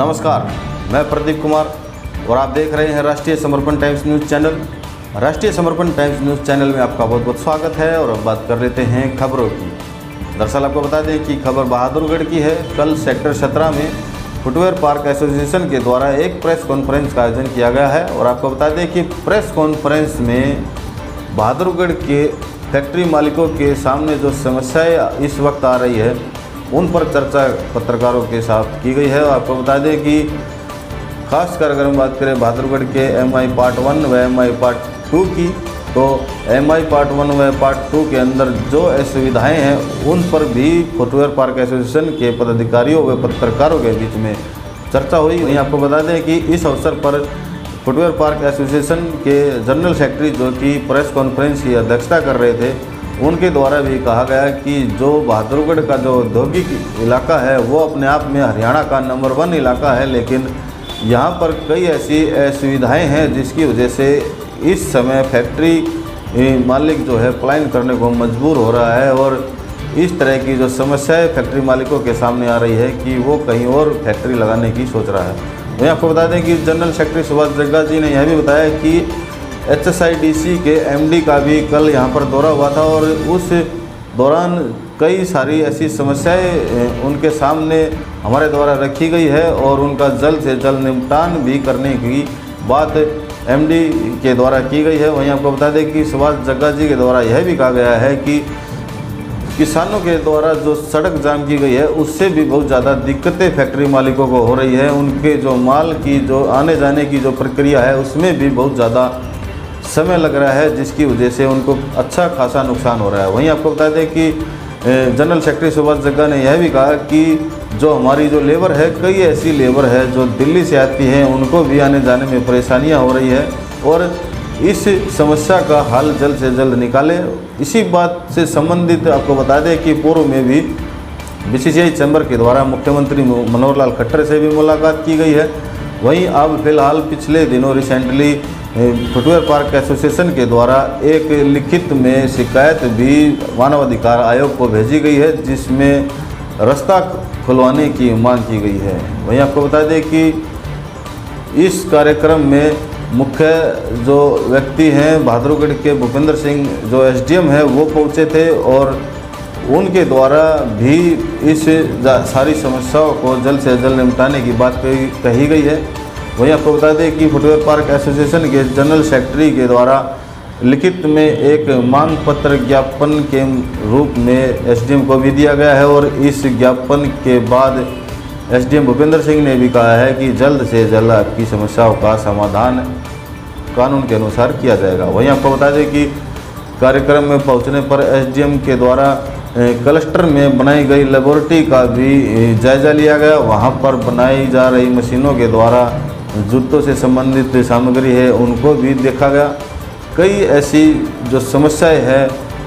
नमस्कार, मैं प्रदीप कुमार और आप देख रहे हैं राष्ट्रीय समर्पण टाइम्स न्यूज़ चैनल। राष्ट्रीय समर्पण टाइम्स न्यूज़ चैनल में आपका बहुत बहुत स्वागत है और अब बात कर लेते हैं खबरों की। दरअसल आपको बता दें कि खबर बहादुरगढ़ की है। कल सेक्टर 17 में फुटवेयर पार्क एसोसिएशन के द्वारा एक प्रेस कॉन्फ्रेंस का आयोजन किया गया है और आपको बता दें कि प्रेस कॉन्फ्रेंस में बहादुरगढ़ के फैक्ट्री मालिकों के सामने जो समस्याएं इस वक्त आ रही है उन पर चर्चा पत्रकारों के साथ की गई है। और आपको बता दें कि खासकर अगर हम बात करें बहादुरगढ़ के MI पार्ट 1 व MI पार्ट 2 की, तो MI पार्ट 1 व पार्ट 2 के अंदर जो असुविधाएं हैं उन पर भी फुटवेयर पार्क एसोसिएशन के पदाधिकारियों व पत्रकारों के बीच में चर्चा हुई। वहीं आपको बता दें कि इस अवसर पर फुटवेयर पार्क एसोसिएशन के जनरल सेक्रेटरी जो कि प्रेस कॉन्फ्रेंस की अध्यक्षता कर रहे थे, उनके द्वारा भी कहा गया कि जो बहादुरगढ़ का जो औद्योगिक इलाका है वो अपने आप में हरियाणा का नंबर 1 इलाका है, लेकिन यहाँ पर कई ऐसी असुविधाएं हैं जिसकी वजह से इस समय फैक्ट्री मालिक जो है पलायन करने को मजबूर हो रहा है। और इस तरह की जो समस्याएं फैक्ट्री मालिकों के सामने आ रही है कि वो कहीं और फैक्ट्री लगाने की सोच रहा है। वहीं आपको बता दें कि जनरल सेक्रेटरी सुभाष जग्गा जी ने यह भी बताया कि HSIDC के MD का भी कल यहाँ पर दौरा हुआ था और उस दौरान कई सारी ऐसी समस्याएं उनके सामने हमारे द्वारा रखी गई है और उनका जल्द से जल्द निपटान भी करने की बात MD के द्वारा की गई है। वहीं आपको बता दें कि सुभाष जग्गा जी के द्वारा यह भी कहा गया है कि किसानों के द्वारा जो सड़क जाम की गई है उससे भी बहुत ज़्यादा दिक्कतें फैक्ट्री मालिकों को हो रही है। उनके जो माल की जो आने जाने की जो प्रक्रिया है उसमें भी बहुत ज़्यादा समय लग रहा है, जिसकी वजह से उनको अच्छा खासा नुकसान हो रहा है। वहीं आपको बता दें कि जनरल सेक्रेटरी सुभाष जग्गा ने यह भी कहा कि जो हमारी जो लेबर है, कई ऐसी लेबर है जो दिल्ली से आती है, उनको भी आने जाने में परेशानियां हो रही है और इस समस्या का हल जल्द से जल्द निकाले। इसी बात से संबंधित आपको बता दें कि पूर्व में भी BCCI चैम्बर के द्वारा मुख्यमंत्री मनोहर लाल खट्टर से भी मुलाकात की गई है। वहीं अब फिलहाल पिछले दिनों रिसेंटली फुटवेयर पार्क एसोसिएशन के द्वारा एक लिखित में शिकायत भी मानवाधिकार आयोग को भेजी गई है, जिसमें रास्ता खुलवाने की मांग की गई है। वहीं आपको बता दें कि इस कार्यक्रम में मुख्य जो व्यक्ति हैं बहादुरगढ़ के भूपेंद्र सिंह जो SDM है वो पहुंचे थे और उनके द्वारा भी इस सारी समस्याओं को जल्द से जल्द निपटाने की बात कही गई है। वहीं आपको बता दें कि फुटवेयर पार्क एसोसिएशन के जनरल सेक्रेटरी के द्वारा लिखित में एक मांग पत्र ज्ञापन के रूप में SDM को भी दिया गया है और इस ज्ञापन के बाद SDM भूपेंद्र सिंह ने भी कहा है कि जल्द से जल्द आपकी समस्याओं का समाधान कानून के अनुसार किया जाएगा। वहीं आपको बता दें कि कार्यक्रम में पहुंचने पर SDM के द्वारा क्लस्टर में बनाई गई लेबोरेटरी का भी जायजा लिया गया। वहां पर बनाई जा रही मशीनों के द्वारा जूतों से संबंधित सामग्री है उनको भी देखा गया। कई ऐसी जो समस्याएं हैं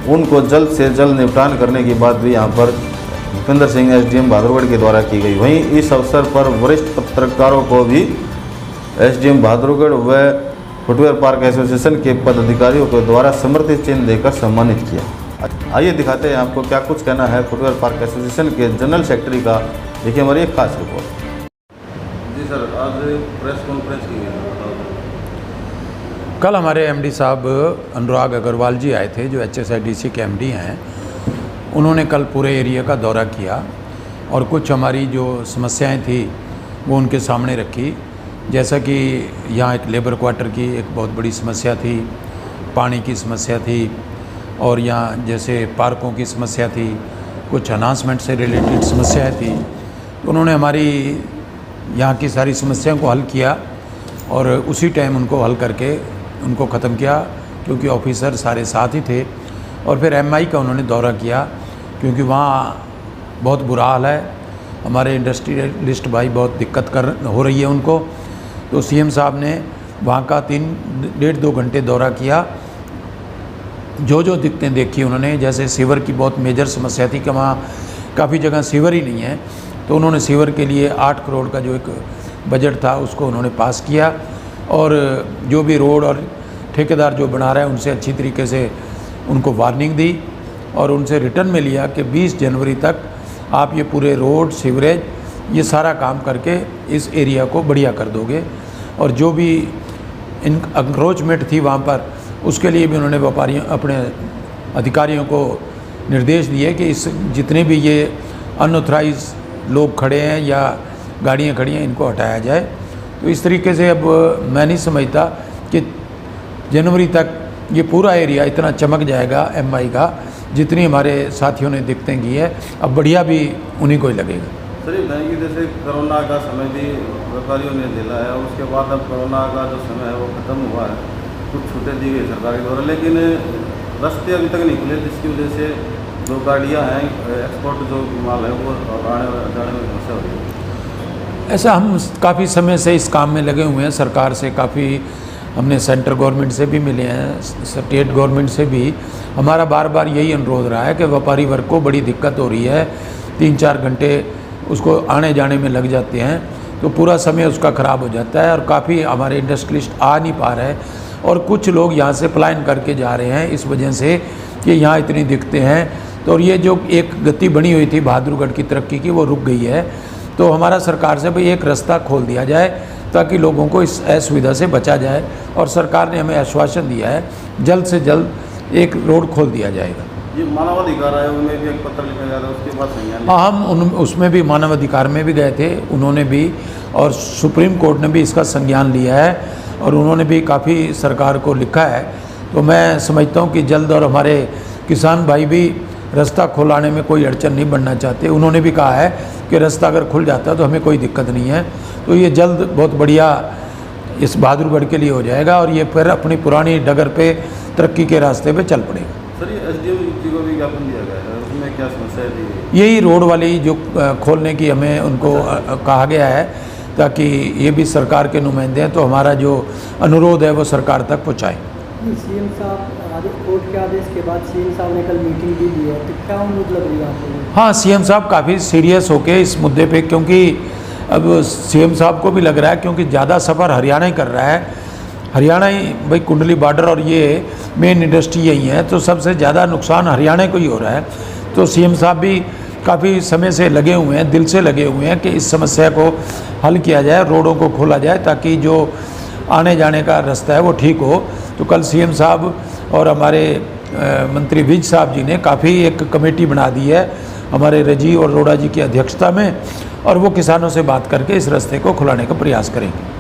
उनको जल्द से जल्द निपटान करने की बात भी यहाँ पर भूपेंद्र सिंह SDM बहादुरगढ़ के द्वारा की गई। वहीं इस अवसर पर वरिष्ठ पत्रकारों को भी SDM बहादुरगढ़ व फुटवेयर पार्क एसोसिएशन के पदाधिकारियों के द्वारा समृति चिन्ह देकर सम्मानित किया। आइए दिखाते हैं आपको क्या कुछ कहना है फुटवेयर पार्क एसोसिएशन के जनरल सेक्रेटरी का। देखिए हमारी एक खास रिपोर्ट। जी सर, आज प्रेस कॉन्फ्रेंस की गई है, बताओ। कल हमारे MD साहब अनुराग अग्रवाल जी आए थे जो HSIDC के MD हैं। उन्होंने कल पूरे एरिया का दौरा किया और कुछ हमारी जो समस्याएं थी वो उनके सामने रखी। जैसा कि यहाँ एक लेबर क्वार्टर की एक बहुत बड़ी समस्या थी, पानी की समस्या थी और यहाँ जैसे पार्कों की समस्या थी, कुछ अनाउंसमेंट से रिलेटेड समस्याएं थी। उन्होंने हमारी यहाँ की सारी समस्याओं को हल किया और उसी टाइम उनको हल करके उनको ख़त्म किया, क्योंकि ऑफिसर सारे साथ ही थे। और फिर MI का उन्होंने दौरा किया क्योंकि वहाँ बहुत बुरा हाल है। हमारे इंडस्ट्रियलिस्ट भाई बहुत दिक्कत हो रही है उनको। तो CM साहब ने वहाँ का 3-1.5-2 घंटे दौरा किया। जो दिक्कतें देखी उन्होंने, जैसे सीवर की बहुत मेजर समस्या थी कि वहाँ काफ़ी जगह सीवर ही नहीं है, तो उन्होंने सीवर के लिए 8 करोड़ का जो एक बजट था उसको उन्होंने पास किया और जो भी रोड और ठेकेदार जो बना रहा है उनसे अच्छी तरीके से उनको वार्निंग दी और उनसे रिटर्न में लिया कि 20 जनवरी तक आप ये पूरे रोड, सीवरेज ये सारा काम करके इस एरिया को बढ़िया कर दोगे। और जो भी इन अंक्रोचमेंट थी वहाँ पर, उसके लिए भी उन्होंने व्यापारियों अपने अधिकारियों को निर्देश दिए कि इस जितने भी ये अनऑथराइज लोग खड़े हैं या गाड़ियाँ खड़ी हैं, इनको हटाया जाए। तो इस तरीके से अब मैं नहीं समझता कि जनवरी तक ये पूरा एरिया इतना चमक जाएगा एमआई का, जितनी हमारे साथियों ने दिक्कतें की है। अब बढ़िया भी उन्हीं को ही लगेगा। सर ये बताइए कि जैसे कोरोना का समय भी व्यापारियों ने झेला है, और उसके बाद अब कोरोना का जो समय है वो ख़त्म हुआ है, कुछ छूटें दी गई सरकार के द्वारा, लेकिन रास्ते अभी तक नहीं खुले, जिसकी वजह से जो गाड़ियाँ हैं एक्सपोर्ट जो माल है वो आने जाने में समस्या हो रही है। ऐसा हम काफ़ी समय से इस काम में लगे हुए हैं। सरकार से काफ़ी हमने सेंट्रल गवर्नमेंट से भी मिले हैं, स्टेट गवर्नमेंट से भी। हमारा बार बार यही अनुरोध रहा है कि व्यापारी वर्ग को बड़ी दिक्कत हो रही है, 3-4 घंटे उसको आने जाने में लग जाते हैं, तो पूरा समय उसका ख़राब हो जाता है। और काफ़ी हमारे इंडस्ट्रियलिस्ट आ नहीं पा रहे हैं, और कुछ लोग यहाँ से पलायन करके जा रहे हैं इस वजह से कि यहाँ इतनी दिक्कतें हैं। तो ये जो एक गति बनी हुई थी बहादुरगढ़ की तरक्की की, वो रुक गई है। तो हमारा सरकार से भाई एक रास्ता खोल दिया जाए ताकि लोगों को इस असुविधा से बचा जाए। और सरकार ने हमें आश्वासन दिया है जल्द से जल्द एक रोड खोल दिया जाएगा। ये मानवाधिकार आयोग में भी एक पत्र लिखा जा रहा है, उसके बाद संज्ञान। हाँ, हम उसमें भी मानवाधिकार में भी गए थे, उन्होंने भी, और सुप्रीम कोर्ट ने भी इसका संज्ञान लिया है, और उन्होंने भी काफ़ी सरकार को लिखा है। तो मैं समझता हूँ कि जल्द, और हमारे किसान भाई भी रास्ता खुलाने में कोई अड़चन नहीं बनना चाहते। उन्होंने भी कहा है कि रास्ता अगर खुल जाता है तो हमें कोई दिक्कत नहीं है। तो ये जल्द बहुत बढ़िया इस बहादुरगढ़ के लिए हो जाएगा, और ये फिर अपनी पुरानी डगर पे तरक्की के रास्ते पे चल पड़ेगा। सर ये एसडीएम को भी ज्ञापन दिया गया है, उसमें क्या समस्या थी? यही रोड वाली जो खोलने की हमें उनको कहा गया है, ताकि ये भी सरकार के नुमाइंदे हैं, तो हमारा जो अनुरोध है वो सरकार तक पहुँचाएँ। सीएम साहब कोर्ट के आदेश के बाद सीएम साहब ने कल मीटिंग भी ली है, तो क्या उम्मीद लग रही है आपको? हाँ, सीएम साहब काफ़ी सीरियस होके इस मुद्दे पे, क्योंकि अब सीएम साहब को भी लग रहा है, क्योंकि ज़्यादा सफ़र हरियाणा ही कर रहा है, हरियाणा ही भाई कुंडली बॉर्डर और ये मेन इंडस्ट्री यही है, तो सबसे ज़्यादा नुकसान हरियाणा को ही हो रहा है। तो सीएम साहब भी काफ़ी समय से लगे हुए हैं, दिल से लगे हुए हैं कि इस समस्या को हल किया जाए, रोडों को खोला जाए, ताकि जो आने जाने का रास्ता है वो ठीक हो। तो कल सीएम साहब और हमारे मंत्री विज साहब जी ने काफ़ी एक कमेटी बना दी है हमारे रजी और रोड़ा जी की अध्यक्षता में, और वो किसानों से बात करके इस रास्ते को खुलाने का प्रयास करेंगे।